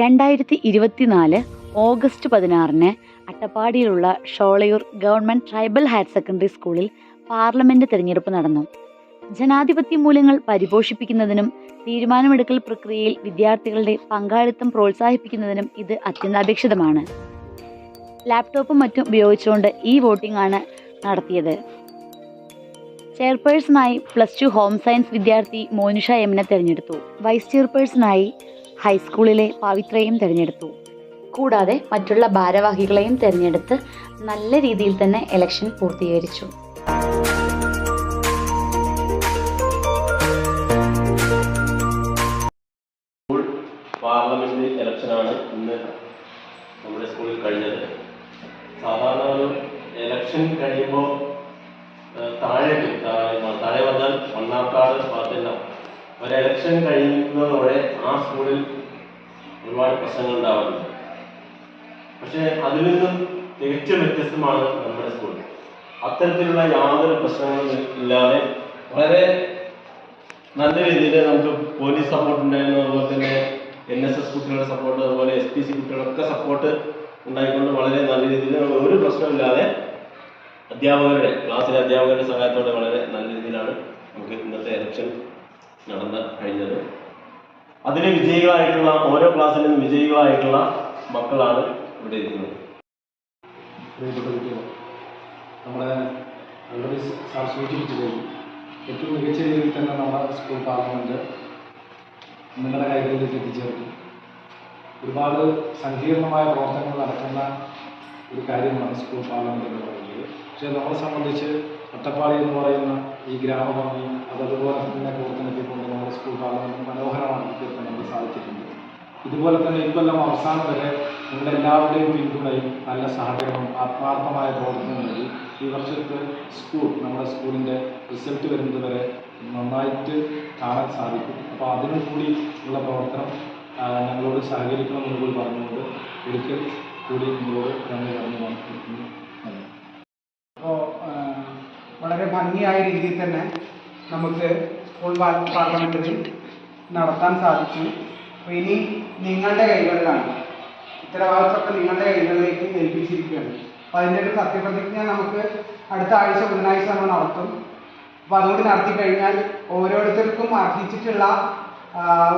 2024 August 16 അട്ടപ്പാടിയിലുള്ള Sholayur government tribal higher secondary സ്കൂളിൽ parliament തിരഞ്ഞെടുപ്പ് നടന്നു. ജനാധിപത്യ മൂല്യങ്ങൾ പരിപോഷിപ്പിക്കുന്നതിനും തീരുമാനമെടുക്കൽ പ്രക്രിയയിൽ വിദ്യാർത്ഥികളുടെ പങ്കാളിത്തം പ്രോത്സാഹിപ്പിക്കുന്നതിനും ഇത് അത്യന്താപേക്ഷിതമാണ്. ലാപ്ടോപ്പും മറ്റും ഉപയോഗിച്ചുകൊണ്ട് ഈ വോട്ടിംഗ് ആണ് നടത്തിയത്. ചെയർപേഴ്സണായി +2 ഹോം സയൻസ് വിദ്യാർത്ഥി മോനിഷ എമ്മിനെ തിരഞ്ഞെടുത്തു. വൈസ് ചെയർപേഴ്സണായി ഹൈസ്കൂളിലെ പവിത്രയും തിരഞ്ഞെടുത്തു. കൂടാതെ മറ്റുള്ള ഭാരവാഹികളെയും തിരഞ്ഞെടുത്ത് നല്ല രീതിയിൽ തന്നെ ഇലക്ഷൻ പൂർത്തീകരിച്ചു. പാർലമെന്റ് ഇലക്ഷനാണ് ഇന്ന് നമ്മുടെ സ്കൂളിൽ കഴിഞ്ഞത്. സാധാരണ ഒരു ഇലക്ഷൻ കഴിയുമ്പോൾ താഴെ വന്നാൽ മണ്ണാർക്കാട് ഭാഗത്തെല്ലാം ഒരു ഇലക്ഷൻ കഴിയുന്നതോടെ ആ സ്കൂളിൽ ഒരുപാട് പ്രശ്നങ്ങൾ ഉണ്ടാവാറുണ്ട്. പക്ഷേ അതിൽ നിന്നും തികച്ചും വ്യത്യസ്തമാണ് നമ്മുടെ സ്കൂൾ. അത്തരത്തിലുള്ള യാതൊരു പ്രശ്നങ്ങളും ഇല്ലാതെ വളരെ നല്ല രീതിയിൽ നമുക്ക് പോലീസ് സപ്പോർട്ട് ഉണ്ടായിരുന്നു. അതുപോലെ തന്നെ NSS കുട്ടികളുടെ സപ്പോർട്ട്, അതുപോലെ SPC കുട്ടികളൊക്കെ സപ്പോർട്ട് ഉണ്ടായിക്കൊണ്ട് വളരെ നല്ല രീതിയിൽ ഒരു പ്രശ്നമില്ലാതെ ക്ലാസ്സിലെ അധ്യാപകരുടെ സഹായത്തോടെ വളരെ നല്ല രീതിയിലാണ് നമുക്ക് ഇന്നത്തെ ഇലക്ഷൻ കഴിഞ്ഞത്. അതിന് വിജയികളായിട്ടുള്ള ഓരോ ക്ലാസ്സിൽ നിന്നും വിജയികളായിട്ടുള്ള മക്കളാണ് ഇവിടെ ഇരിക്കുന്നത്. നമ്മുടെ ഓൾറെഡി സാർ സൂചിപ്പിച്ചത് ഏറ്റവും മികച്ച രീതിയിൽ തന്നെ നമ്മുടെ സ്കൂൾ പാർലമെൻറ്റ് നിങ്ങളുടെ കൈകളിലേക്ക് എത്തിച്ചേർന്നു. ഒരുപാട് സങ്കീർണമായ പ്രവർത്തനങ്ങൾ നടക്കുന്ന ഒരു കാര്യമാണ് സ്കൂൾ പാർലമെൻറ്റ് എന്ന് പറയുന്നത്. പക്ഷേ നമ്മളെ സംബന്ധിച്ച് അട്ടപ്പാടി എന്ന് പറയുന്ന ഈ ഗ്രാമഭംഗി അതുപോലെ തന്നെ പ്രവർത്തനത്തെക്കൊണ്ട് നമ്മുടെ സ്കൂൾ പാർലമെൻറ്റ് മനോഹരമാക്കി തീർക്കാൻ നമുക്ക് സാധിച്ചിട്ടുണ്ട്. ഇതുപോലെ തന്നെ ഇക്കൊല്ലം അവസാനം വരെ നിങ്ങളുടെ എല്ലാവരുടെയും പിന്തുണയും നല്ല സഹകരണവും ആത്മാർത്ഥമായ പ്രവർത്തനം വഴി ഈ വർഷത്തെ നമ്മുടെ സ്കൂളിൻ്റെ റിസൾട്ട് വരുന്നത് വരെ നന്നായിട്ട് കാണാൻ സാധിക്കും. അപ്പോൾ അതിനും കൂടി ഉള്ള പ്രവർത്തനം ഞങ്ങളോട് സഹകരിക്കണമെന്ന് കൂടി പറഞ്ഞുകൊണ്ട് ഒരിക്കൽ കൂടി നിങ്ങളോട് നന്ദി പറഞ്ഞു. അപ്പോൾ വളരെ ഭംഗിയായ രീതിയിൽ തന്നെ നമുക്ക് സ്കൂൾ പാർലമെൻറ്റിൽ നടത്താൻ സാധിച്ചു. അപ്പോൾ ഇനി നിങ്ങളുടെ കൈകളിലാണ്, ഉത്തരവാദിത്തമൊക്കെ നിങ്ങളുടെ കൈകളിലേക്ക് ഏൽപ്പിച്ചിരിക്കുകയാണ്. അപ്പോൾ അതിൻ്റെ ഒരു സത്യപ്രതിജ്ഞ നമുക്ക് അടുത്ത ആഴ്ച ബുധനാഴ്ച നമ്മൾ നടത്തും. അപ്പോൾ അതുകൊണ്ട് നടത്തി കഴിഞ്ഞാൽ ഓരോരുത്തർക്കും അർഹിച്ചിട്ടുള്ള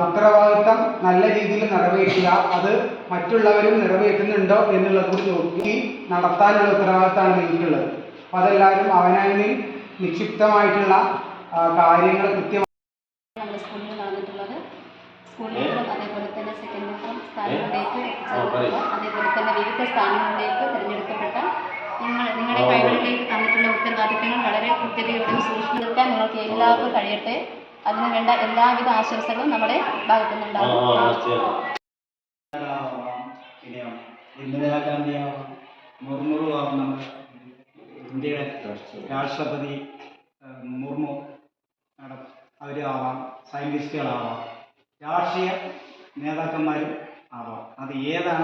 ഉത്തരവാദിത്തം നല്ല രീതിയിൽ നിറവേറ്റുക, അത് മറ്റുള്ളവരും നിറവേറ്റുന്നുണ്ടോ എന്നുള്ളത് കൂടി നോക്കി നടത്താനുള്ള ഉത്തരവാദിത്തമാണ് നിങ്ങൾക്കുള്ളത്. അപ്പോൾ അതെല്ലാവരും അവനവനിൽ നിക്ഷിപ്തമായിട്ടുള്ള കാര്യങ്ങൾ കൃത്യമായി നമ്മുടെ സ്കൂളിൽ നടന്നിട്ടുള്ളത്. സ്കൂളിലേക്കും അതേപോലെ തന്നെ സെക്കൻഡ് സ്ഥാനങ്ങളിലേക്ക് എത്തിച്ചേർന്നിട്ടുള്ള, അതേപോലെ തന്നെ വിവിധ സ്ഥാനങ്ങളിലേക്ക് തിരഞ്ഞെടുക്കപ്പെട്ട നിങ്ങളുടെ കൈകളിലേക്ക് തന്നിട്ടുള്ള ഉത്തരവാദിത്തങ്ങൾ വളരെ കൃത്യതയോടും സൂക്ഷിച്ചു നിർത്താൻ നിങ്ങൾക്ക് എല്ലാവർക്കും കഴിയട്ടെ. അതിനു വേണ്ട എല്ലാവിധ ആശംസകളും നമ്മുടെ ഭാഗത്തുനിന്നുണ്ടാകും. ഇന്ദിരാഗാന്ധിയാവാം, മുർമു ആവാം, നമ്മുടെ ഇന്ത്യയുടെ രാഷ്ട്രപതി മുർമു അവരാവാം, സയൻറ്റിസ്റ്റുകളാവാം, രാഷ്ട്രീയ നേതാക്കന്മാരും ആവാം. അത് ഏതാണ്